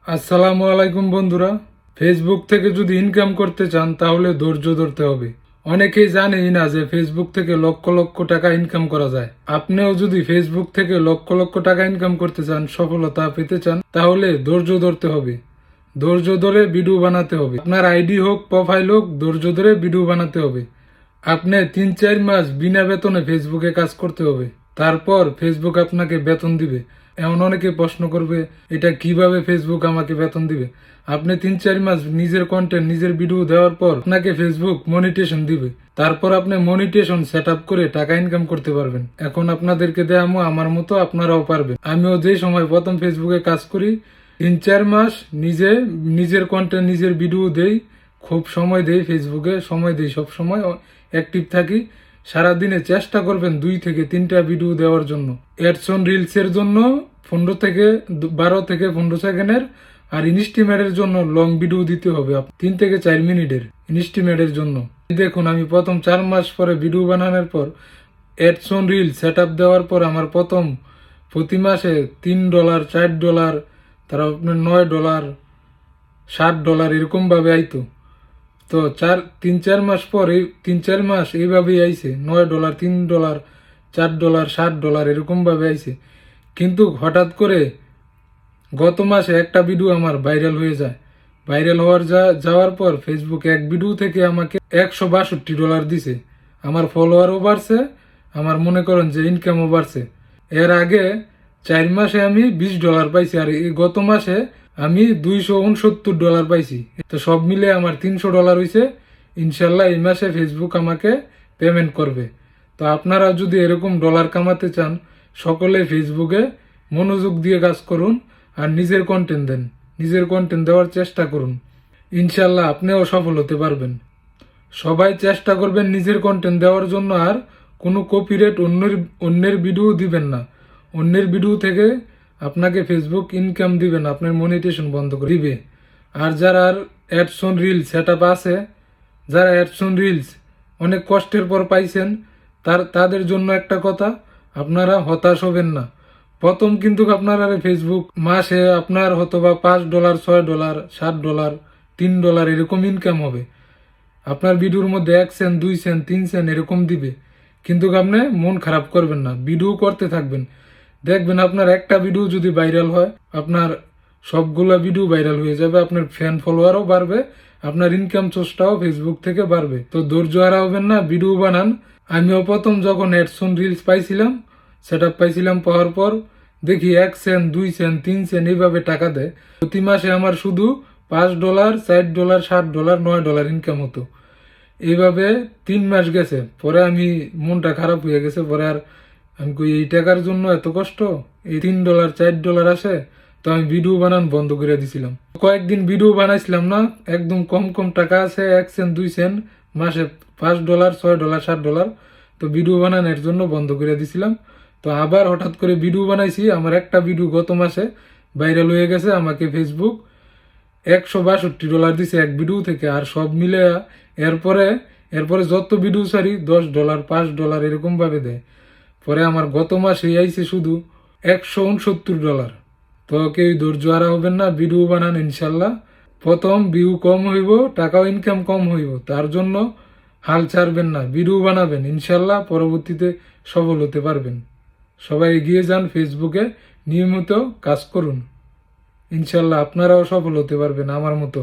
আসসালামু আলাইকুম বন্ধুরা। ফেসবুক থেকে যদি ইনকাম করতে চান তাহলে ধৈর্য ধরতে হবে। অনেকেই জানেই না যে ফেসবুক থেকে লক্ষ লক্ষ টাকা ইনকাম করা যায়। আপনিও যদি ফেসবুক থেকে লক্ষ লক্ষ টাকা ইনকাম করতে চান, সফলতা পেতে চান, তাহলে ধৈর্য ধরতে হবে। ধৈর্য ধরে ভিডিও বানাতে হবে। আপনার আইডি হোক, প্রোফাইল হোক, ধৈর্য ধরে ভিডিও বানাতে হবে। আপনি 3-4 মাস বিনা বেতনে ফেসবুকে কাজ করতে হবে। তারপর ফেসবুক আপনাকে বেতন দিবে। এমন অনেকে প্রশ্ন করবে, এটা কিভাবে ফেসবুক আমাকে বেতন দিবে? আপনি 3-4 মাস নিজের কন্টেন্ট, নিজের ভিডিও দেওয়ার পর আপনাকে ফেসবুক মনিটেশন দিবে। তারপর আপনি মনিটেশন সেট আপ করে টাকা ইনকাম করতে পারবেন। এখন আপনাদেরকে দেখামো, আমার মতো আপনারাও পারবেন। আমিও যে সময় প্রথম ফেসবুকে কাজ করি, 3-4 মাস নিজের কন্টেন্ট, নিজের ভিডিও দেই, খুব সময় দেই, ফেসবুকে সময় দেই, সব সময় অ্যাক্টিভ থাকি। সারাদিনে চেষ্টা করবেন 2 থেকে 3টা ভিডিও দেওয়ার জন্য। অ্যাডসন রিলসের জন্য 12 থেকে 15 সেকেন্ডের, আর ইনস্টিমেটের জন্য লং ভিডিও দিতে হবে 3 থেকে 4 মিনিটের ইনস্টিমেটের জন্য। দেখুন, আমি প্রথম 4 মাস পরে ভিডিও বানানোর পর অ্যাডসন রিল সেট আপ দেওয়ার পর আমার প্রতি মাসে $3, $4, তারা আপনার $9, $7 এরকম ভাবে আইতো। তো 3-4 মাস পর, এই 3-4 মাস এইভাবেই আইছে, $9, $3, $4, $7 এরকম ভাবে আইছে। কিন্তু হঠাৎ করে গত মাসে একটা ভিডিও আমার ভাইরাল হয়ে যায়। ভাইরাল যাওয়ার পর ফেসবুক এক ভিডিও থেকে আমাকে $162 দিছে। আমার ফলোয়ারও বাড়ছে, আমার মনে করেন যে ইনকামও বাড়ছে। এর আগে 4 মাসে আমি $20 পাইছি, আর এই গত মাসে আমি $269 পাইছি। তো সব মিলে আমার $300 হয়েছে। ইনশাল্লাহ এই মাসে ফেসবুক আমাকে পেমেন্ট করবে। তো আপনারা যদি এরকম ডলার কামাতে চান, সকলে ফেসবুকে মনোযোগ দিয়ে কাজ করুন আর নিজের কন্টেন্ট দেন। নিজের কন্টেন্ট দেওয়ার চেষ্টা করুন। ইনশাল্লাহ আপনিও সফল হতে পারবেন। সবাই চেষ্টা করবেন নিজের কন্টেন্ট দেওয়ার জন্য, আর কোনো কপিরাইট অন্যের ভিডিও দিবেন না। অন্যের ভিডিও থেকে আপনাকে ফেসবুক ইনকাম দিবে না, আপনার মনিটেশন বন্ধ করে দিবে। আর যারা অ্যাডসন রিলস সেট আপ আছে, যারা অ্যাডসন রিলস অনেক কষ্টের পর পাইছেন, তাদের জন্য একটা কথা, আপনারা হতাশ হবেন না। প্রথম কিন্তু আপনারা ফেসবুক মাসে আপনার হয়তোবা $5, $6, $7, $3 এরকম ইনকাম হবে। আপনার ভিডিওর মধ্যে 1 সেন্ট, 2 সেন্ট, 3 সেন্ট এরকম দিবে। কিন্তু আপনি মন খারাপ করবেন না, ভিডিও করতে থাকবেন। দেখবেন আপনার একটা ভিডিও যদি ভাইরাল হয়, আপনার সবগুলা ভিডিও ভাইরাল হয়ে যাবে, আপনার ফ্যান ফলোয়ারও বাড়বে, আপনার ইনকাম সোর্সটাও ফেসবুক থেকে বাড়বে। তো ধৈর্য হারাবেন না, ভিডিও বানান। আমিও প্রথম যখন অ্যাডসন রিলস পাইছিলাম, সেট আপ পাইছিলাম, পাওয়ার পর দেখি 1 সেন্ট, 2 সেন্ট, 3 সেন্ট এইভাবে টাকা দেয়। প্রতি মাসে আমার শুধু $5, $4, $7, $9 ইনকাম হতো। এইভাবে 3 মাস গেছে, পরে আমি মনটা খারাপ হয়ে গেছে। পরে আর আমি কই, এই টাকার জন্য এত কষ্ট, এই $3, $4 আসে? তো আমি ভিডিও বানান বন্ধ করে দিছিলাম। কয়েকদিন ভিডিও বানাইছিলাম না, একদম কম কম টাকা আছে, 1 সেন্ট, 2 সেন্ট, মাসে $5, $6, $7। তো ভিডিও বানানোর জন্য বন্ধ করে দিছিলাম। তো আবার হঠাৎ করে ভিডিও বানাইছি, আমার একটা ভিডিও গত মাসে ভাইরাল হয়ে গেছে, আমাকে ফেসবুক $162 দিছে এক ভিডিও থেকে। আর সব মিলে এরপরে এরপরে যত ভিডিও ছাড়ি $10, $5 এরকম ভাবে দেয়। পরে আমার গত মাসে আইছে শুধু $169। তো কেউ ধৈর্য হারা হবেন না, ভিডিও বানান। ইনশাল্লাহ প্রথম ভিউ কম হইব, টাকাও ইনকাম কম হইব, তার জন্য হাল ছাড়বেন না, ভিডিও বানাবেন। ইনশাল্লাহ পরবর্তীতে সফল হতে পারবেন। সবাই এগিয়ে যান, ফেসবুকে নিয়মিত কাজ করুন। ইনশাল্লাহ আপনারাও সফল হতে পারবেন আমার মতো।